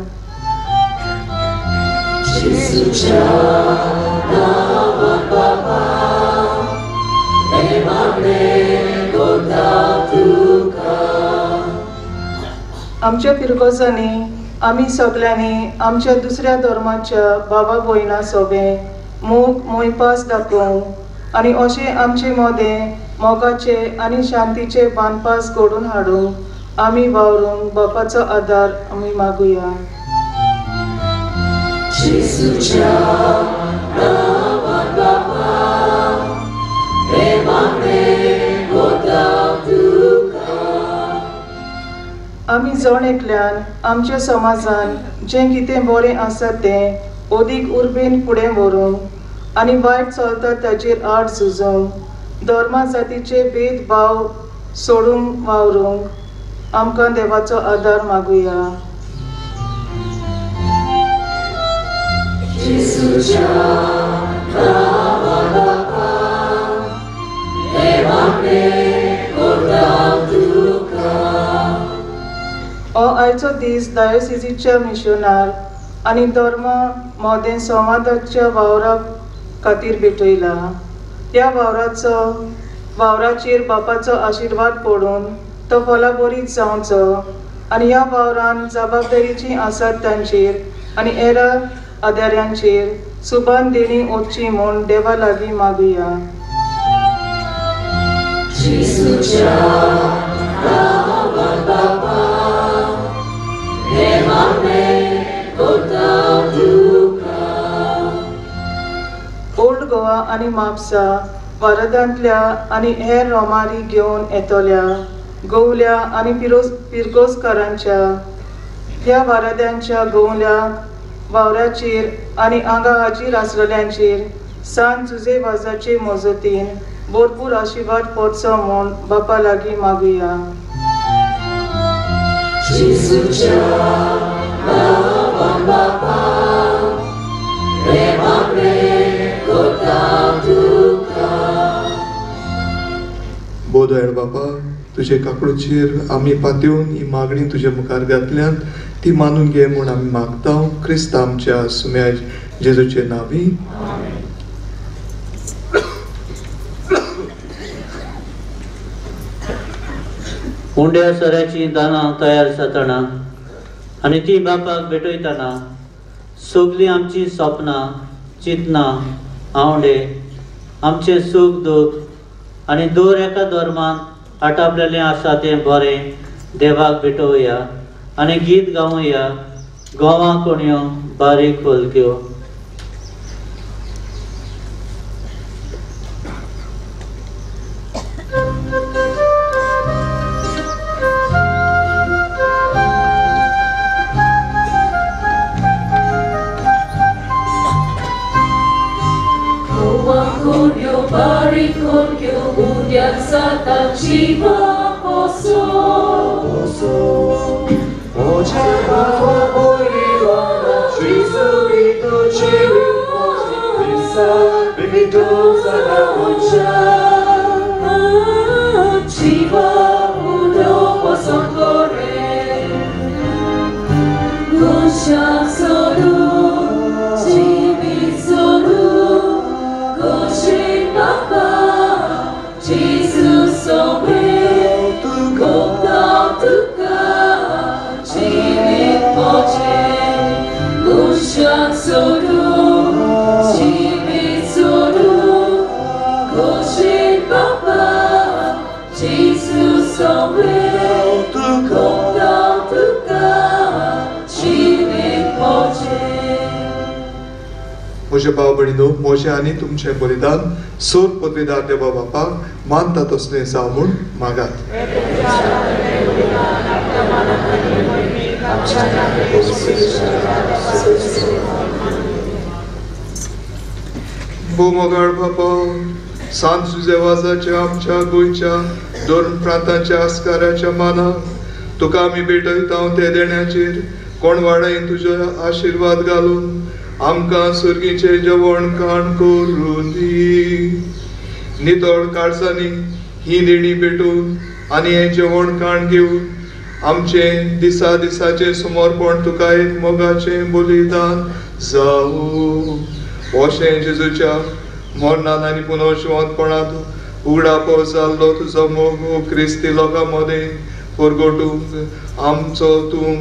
आमच्या पिरगोजांनी आमी सगल्यांनी आमच्या दुसऱ्या धर्माच्या भावा भयणां सोबे मोग मोयपास दाखोवंक आनी अशें आमचे मदें मोगाचे आनी शांतीचे बांदपास घडोवन हाडूंक आमी वावरूंक बापाचो आदार आमी मागुया. आमी जण एकल्यान आमच्या समाजान जें कितें बरें आसा तें अदीक उर्बेन फुडें व्हरूंक आनी वायट चलता ताचेर आड झुजोवंक धर्मा जातीचे भेदभाव सोडूंक वावरूंक आमकां देवाचो आदार मागुया. हो आयचो दीस डायोसिसीच्या मिशनार आनी धर्म मदें संवादाच्या वावरा खातीर भेटयला. ह्या वावराचेर बापाचो आशिर्वाद पडून तो फलाबरीत जावचो आनी ह्या वावरान जबाबदारीची आसात तांचेर आनी हेरा आदार्यांचेर सुबान देणी वचची म्हूण देवा लागीं मागुया. Jesucia lawan Bapa, Emane kota duka. Old Goa आनी म्हापसा वारदांतल्या आनी हेर रोमारी घेवन येतोल्या गोवल्या आनी पिरकोसकारांच्या ह्या वारद्यांच्या गोवल्याक वावराचेर आनी आंगा हाचीर आसलेल्यांचेर सांत जुजे वाजाचे मोजतीन भरपूर आशिर्वाद पडचो म्हूण बापा लागीं मागुया. Jesucia lawan Bapa, Emane kota duka. बोधोयण बापा, तुजे काकडोचेर आमी पातयेवन ही मागणी तुजे मुखार घातल्यान ती मानून घे म्हूण आमी मागता. क्रिस्त आमच्या सुम्या जेजूचे नांवी. उंड्या सऱ्याची दानां तयार जातना आनी ती बापाक भेटयतना सगळीं आमची सपनां चिंतनां आवडे आमचे सूख दूख आनी दर एका धर्मान आटापलेलें आसा तें बरें देवाक भेटोवया आनी गीत गावया. गोवा कोणयो बारीक खोलक्यो. Barikon kyo udian satan chiva poso. Oche bava oiwana chizurito chiwi poche pisa bibito sana ocha. Chiva udo poson kore gusha soru chivi soru gushin Baba, Jesus obey, go down to God, Chivit moche, Gushan soru, Chivit soru, Gushin Baba, Jesus obey, go down to God, Chivit moche. म्हजे भाव भयणीनो, म्हजें आनी तुमचें बलिदान सोर पदवीदार देवा बापाक मानता तसलें जावं म्हूण मागात. मोगाळ बापा, सांत जुजे वाजाच्या आमच्या गोंयच्या दोन प्रांतांच्या आस्काराच्या मानाक तुका आमी भेटयता ते देण्याचेर कोण वाडय तुजो आशिर्वाद घालून आमकां सुर्गीचें जेवण खाण करून दी. नितळ काळजांनी ही देणी भेटून आनी हें जेवण खाण घेवन आमचें दिसा दिसाचें समर्पण तुका एक मोगाचें बलिदान जावं. अशें जेजूच्या मरणान आनी पुनर्जीवनपणांत उगडापो जाल्लो तुजो मोग क्रिस्ती लोकां मदें परगटूंक आमचो तूं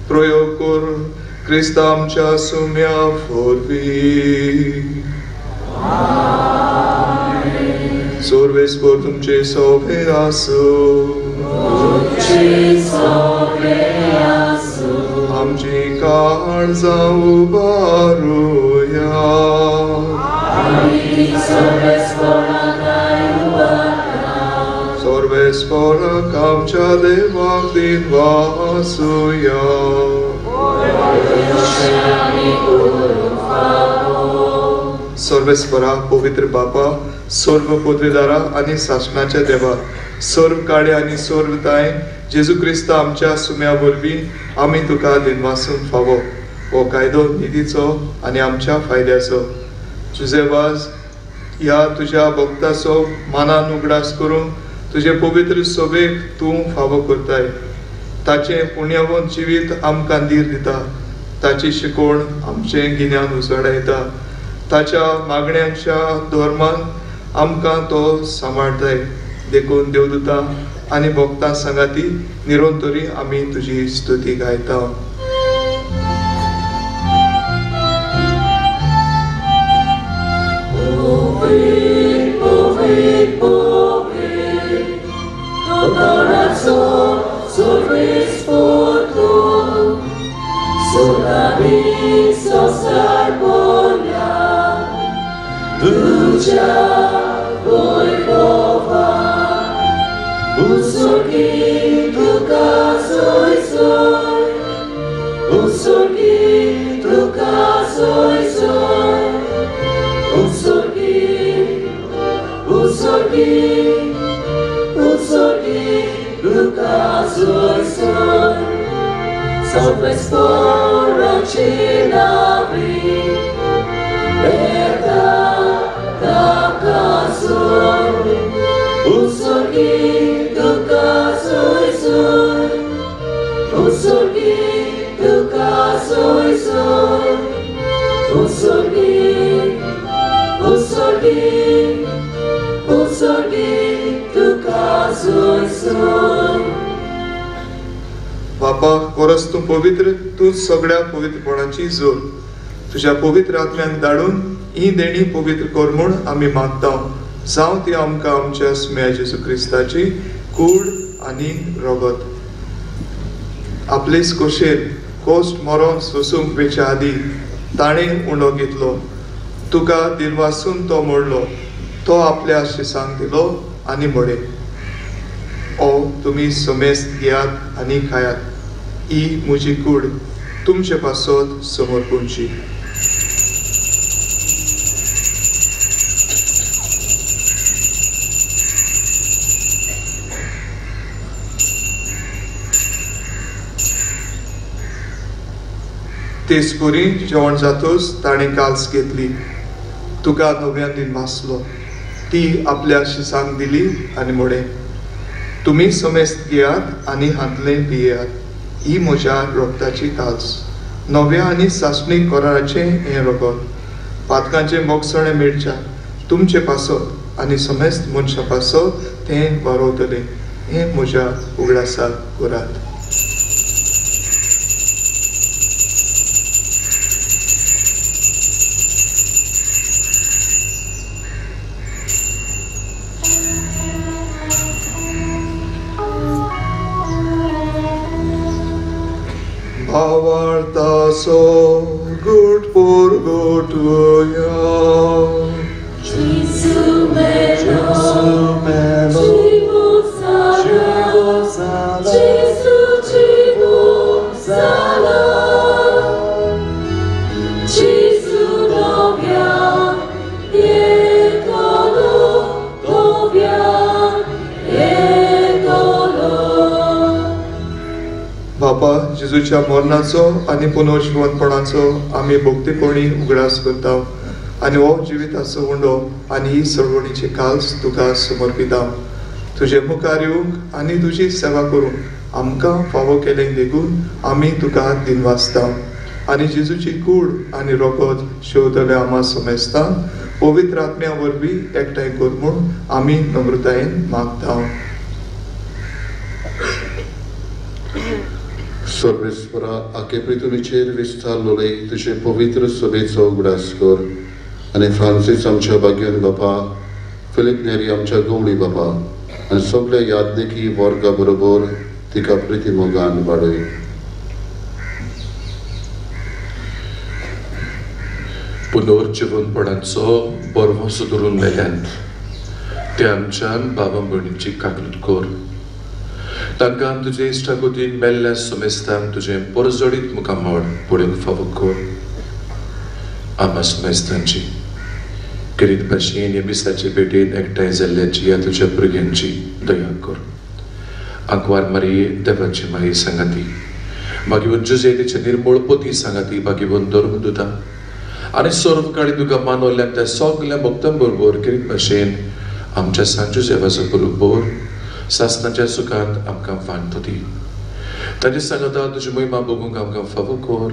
प्रयोग कर. क्रिस्त आमच्या सुम्या वरवीं. सर्वेस्पर तुमचे सोबे आसूं. आमची काळजां उबारुया. सर्वेस्पराक आमच्या देवाक दिन वासुया. सर्वेस्परा पवित्र बापा, सर्व पदवीदारा आनी शासनाच्या देवा, सर्व काळे आनी सर्व दाय जेजू क्रिस्त आमच्या सुम्या वरवीं आमी तुका दिनवासून फावो. हो कायदो निधीचो आनी आमच्या फायद्याचो. तुजे वाज ह्या तुज्या भक्ताचो मानान उगडास करून तुजे पवित्र सोबेक तूं फावो करताय. ताचें पुण्यवंत जिवीत आमकां धीर दिता. ताची शिकवण आमचें गिन्यान उजवाडायता. ताच्या मागण्यांच्या धर्मान आमकां तो सांबाळताय. देखून देवदूतां आनी भक्तां सांगाती निरंतरी आमी तुजी स्तुती गायता. Poet, poet, poet. Sorris portu, Sonavi sosar bolia, Duja voivova, Usorgi tuka soy soy, Usorgi tuka soy soy, Usorgi, Usorgi, Usorgi tuka soy soy, Sopres poroči navi, Berda taka soy, Usorgi tuka soy soy, Usorgi tuka soy soy, Usorgi, Usorgi, Usorgi tuka soy soy. बापा परस तूं पवित्र, तूं सगळ्या पवित्रपणाची जोर. तुज्या पवित्र आत्म्यान धाडून ही देणी पवित्र कर म्हूण आमी मागता. जावं ती आमकां आमच्या स्मेया जेजू क्रिस्ताची कूड आनी रगत. आपलेच कोशेर कोस्ट मरोन सोसूंक वेच्या आदी ताणें उंडो घेतलो. तुका दिलवासून तो मोडलो. तो आपल्या शिसांक दिलो आनी मोडे. ओ तुमी समेस्त घेयात आनी खायात. ही म्हजी कूड तुमचे पासत समर्पूंची. तेच करी जेवण जातूच ताणें काल्स घेतली. तुका नव्यान दिन वाचलो. ती आपल्या शिसांक दिली आनी मोडे. तुमी समेस्त घेयात आनी हातले पियेयात. ही म्हज्या रोगताची काल्स. नव्या आनी सासणी कराराचें हें रगत. पातकांचे मोगसणे मेळच्या तुमचे पासत आनी समेस्त मनशा पासत तें वारोवतलें. हें म्हज्या उगडासाक करात. Avartaso good for good to you. Gesù meno, Cibo sala, Gesù cibo sala, Gesù novia, Iedolo, novia, Iedolo. बापा जेजूच्या मरणाचो आनी पुनर्जीवनपणाचो आमी भक्तीपणी उगडास करता. आनी हो जिविताचो उंडो आनी ही सळवणीची काल्स तुका समर्पिता. तुजे मुखार येवंक आनी तुजी सेवा करूंक आमकां फावो केलें देखून आमी तुका दिनवासता. आनी जेजूची कूड आनी रोगत शेवतले आमा समेस्ता पवित्र आत्म्या वरवीं एकठांय कर म्हूण आमी नम्रतायेन मागता. सर्वेस्परा आखे पृथ्वीचेर विस्तारलोले तुजे पवित्र सभेचो उगडास कर. आनी फ्रांसीस आमच्या भाग्यवान बापा, फिलिप नेरी आमच्या गवळी बापा आनी सगळ्या यादनेकी वर्गा बरोबर तिका प्रिती मोगान वाडय. पुनर्जीवनपणाचो बरवो सुदरून मेल्यान ते आमच्यान बाबा भयणीची काकलूत कर. तांकां तुजे इश्टागोतीन मेल्ल्या समेस्तांक तुजें परजोडीत मुखामळ पळोवंक फावो कर. आमा समेस्तांची किरीत भाशेन ह्या बिसाचे भेटेन एकठांय जाल्ल्याची ह्या तुज्या भुरग्यांची दया कर. आंकवार मारये देवाची माई सांगाती, भाग्यवन जुजे तिचे निर्मळ पोती सांगाती, भाग्यवन धर्मदूता आनी सर्वकाळी तुका मानवल्ल्या त्या सगळ्या भक्तां बरोबर किरीत भाशेन आमच्या सांजू सेवाचो बरोबर सासनाच्या सुखांत आमकां वांटतो दी. ताचे सांगता तुजी महिमा बघूंक आमकां फावो कर.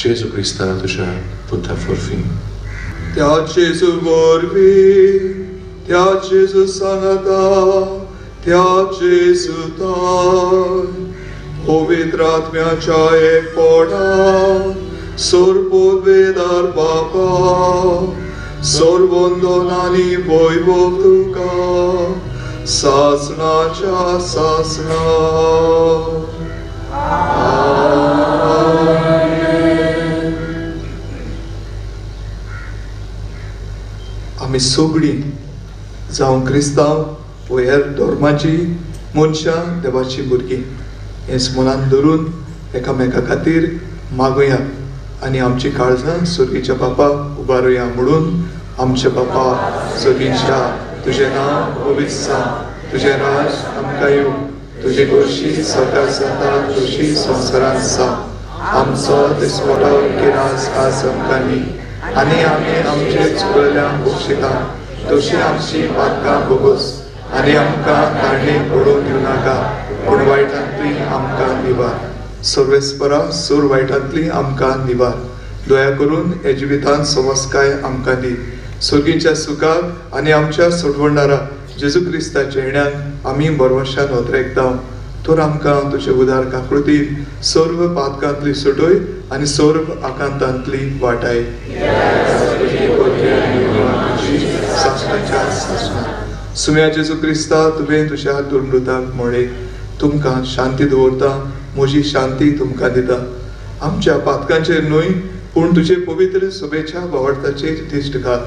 जेजू क्रिस्ता तुज्या पुता वरवीं. त्या जेजू वरवीं, त्या जेजू सांगता, त्या जेजू ताय पवित्र आत्म्याच्या एकपणान सर्वोद्वेदार बापा सर्वोंदोन आनी वैभव तुका सासणाच्या सासणा. आमी सगळीं जावं क्रिस्तांव व हेर धर्माची मनशां देवाची भुरगीं हेच मनान धरून एकामेका खातीर मागुया आनी आमची काळजां सुर्गीच्या बापाक उबारुया म्हणून. आमचे बापा सुर्गीच्या, तुजें नांव पवित्र जावं, तुजें राज आमकां येवं, तुजी गोरशी सकाळ जाता तशी संवसारांत जावं. आमचो दिसवटो गिरास आज आमकां दी आनी आमी आमचे चुकयल्यांक बक्षिता तशी आमची पातकां भोगोस आनी आमकां ताणें पडूंक दिवं नाका पूण वायटांतली आमकां निवार. सर्वेस्परा सूर वायटांतली आमकां निवार. दया करून हे जिवितांत सवस्काय आमकां दी. सुर्गीच्या सुखाक आनी आमच्या सोडवणारा जेजू क्रिस्ताच्या येण्याक आमी बरवशान ओतरेकतांव. तर आमकां तुजे उदार काकृतीन सर्व पातकांतली सुटोय आनी सर्व आकांतांतली वाटाय. सुम्या जेजू क्रिस्ता तुवें तुज्या दुर्मृताक म्हळे तुमकां शांती दवरता, म्हजी शांती तुमकां दिता. आमच्या पातकांचेर न्हय पूण तुजे पवित्र सोबेच्या वावरताचेर दिश्ट घाल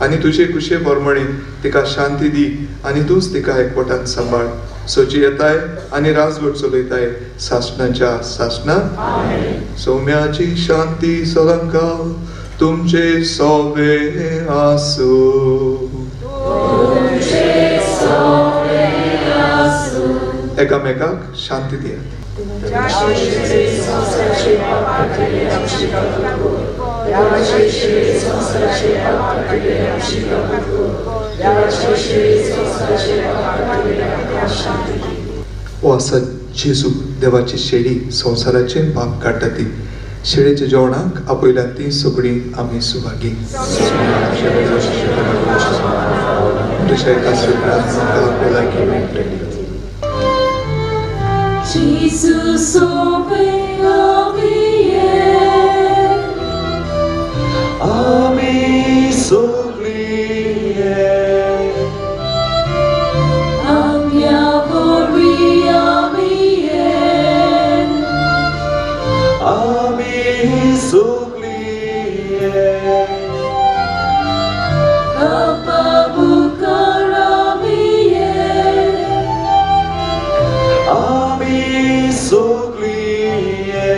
आनी तुजे कुशे बरमणे तिका शांती दी आनी तूंच तिका एकवटान सांबाळ. सोची येताय आनी राजवट चलयताय सासणाच्या सासणा. सौम्याची शांती सदांकाळ तुमचे सोबे आसूं. एकामेकाक शांती दिया. वो आसा जेजू देवाची शेळी संवसाराचे पाप काडटा ती. शेळेच्या जेवणाक आपयल्यात ती सगळीं आमी Subhagi. Jesus obey Ami sogliye Amia vori amien Ami sogliye Apa bukar amien Ami sogliye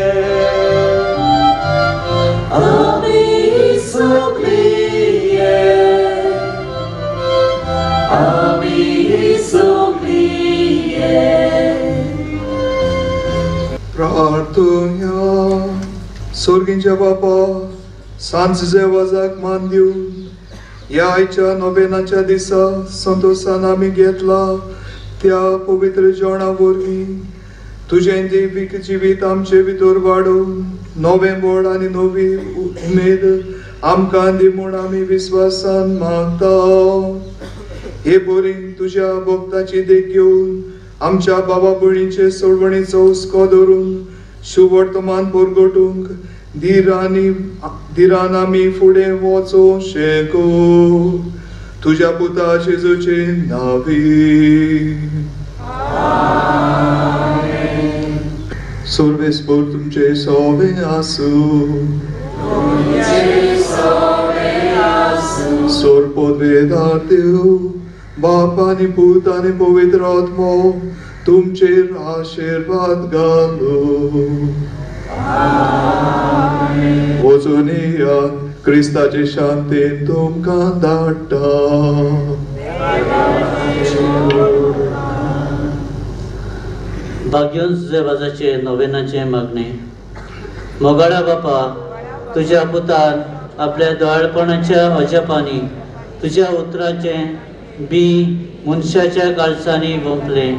Ami sogliye Ami sogliye प्रार्थना. स्वर्गीच्या बापा सांजचे वजाक मान दिवन ह्या आयच्या नोवेनाच्या दिसा संतोषान आमी घेतला त्या पवित्र जेवणा वरवीं तुजें दैवीक जिवीत आमचे भितर वाडोवन नवें बळ आनी नवी उमेद आमकां दी म्हूण आमी विस्वासान मागता. हे बोरीन तुज्या भक्ताची देख घेवन आमच्या बाबा भयणीचे सोडवणीचो हुस्को धरून शुभ वर्तमान परगटूंक धीरान आमी फुडें वचों शेको तुज्या पुता जेजूचे नांवी. सर्वेस्पर तुमचे सोवे आसूं. सोरपोदवेदार देव बाप आनी पूत आनी पवित्र आत्मो तुमचेर आशीर्वाद घालो. वचून या क्रिस्ताचे शांतीन तुमकां धाडटा. भाग्योन जेवाजाचे नोवेनाचे मागणे. मोगाडा बापा तुज्या पुतान आपल्या दोळपणाच्या अजापांनी तुज्या उतराचे बी मनशाच्या काळजांनी वंपले.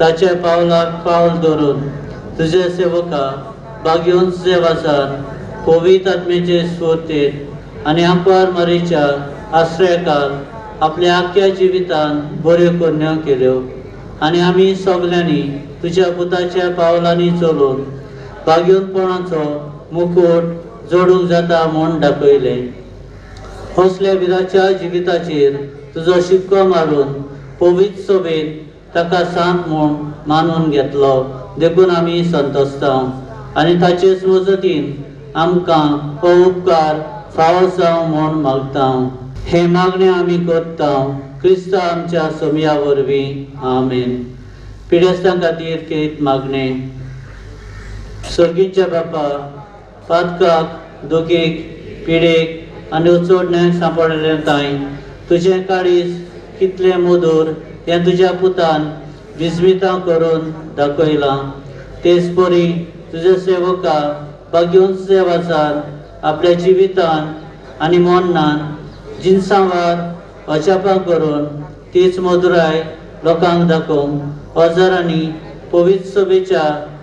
ताच्या पावलाक पावल धरून तुझे सेवका भाग्योन जेवाजान पवित्र आत्मेचे स्फूर्तेत आनी आंपार मारीच्या आश्रयकाल आपल्या आख्या जिवितान बऱ्यो करण्यो केल्यो आनी आमी सगल्यांनी तुज्या पुताच्या पावलांनी चलून भाग्योनपणाचो मुकुट जोडूंक जाता म्हूण दाखयलें. असल्या विधाच्या जिविताचेर तुजो शिक्को मारून पवित्र सभेन ताका सांत म्हूण मानून घेतलो देखून आमी संतोसता आनी ताचेच मजतीन आमकां हो उपकार फावो जावं म्हूण मागता हे मागणें आमी करता क्रिस्ता आमच्या सोमया वरवीं आमेन. पिडेस्तां खातीर केत मागणें. सर्गीच्या बापा पातकाक दुखीक पिडेक आनी उचोडण्याक सांपडले ताई तुजें काळीज कितलें मधूर हें तुज्या पुतान विस्मितां करून दाखयलां. तेच परी तुज्या सेवका भाग्योन सेवासान आपल्या जिवितान आनी मोन्नान जिन्सांवार अजापां करून तीच मधुराय लोकांक दाखोवंक ओजारांनी पवित्र सभेच्या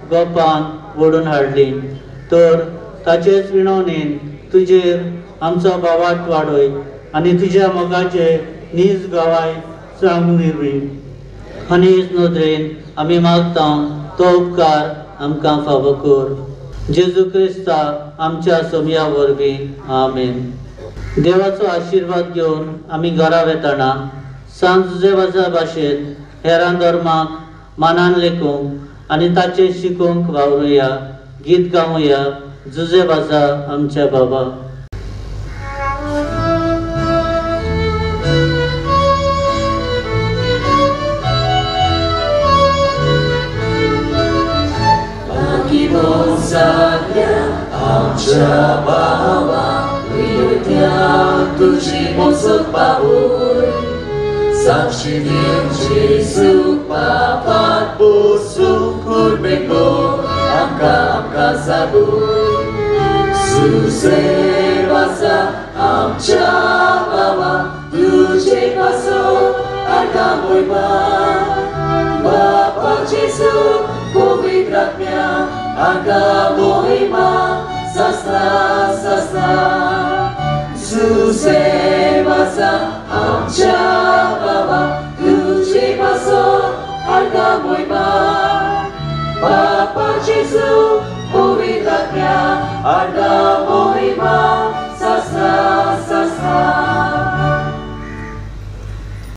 गोपान ओडून हाडली. तर ताचेच विणवणेन तुजेर आमचो बावाट वाडय आनी तुज्या मोगाचे नीज गावाय सांग निर्वी आनी हीच नदरेन आमी मागता तो उपकार आमकां फावो कर. जेजू क्रिस्ता आमच्या सोमया वरवीं आमेन. देवाचो आशिर्वाद घेवन आमी घरा वेताना सांत जुजेवाचा भाशेन हेरां धर्माक मानान लेखूंक आनी ताचे शिकूंक वावरुया. गीत गावुया जुजेवाचा आमच्या बाबा. आमच्या बाबा तुझी मोसत पाहून साक्षी जेजू पापात बसून कुर्बेको आमकां सागून सुसेवाचा आमच्या बाबा तुझे पासून आर्गां मोयमा बाबा जेजू पवित्र आत्म्या आर्गां मोयमा सस्ता सस्ता सुसेवाचा आमच्या बाबा तुझे पासून आर्गां मोयमा बाबा जेजू पवित्र आत्म्या आर्गां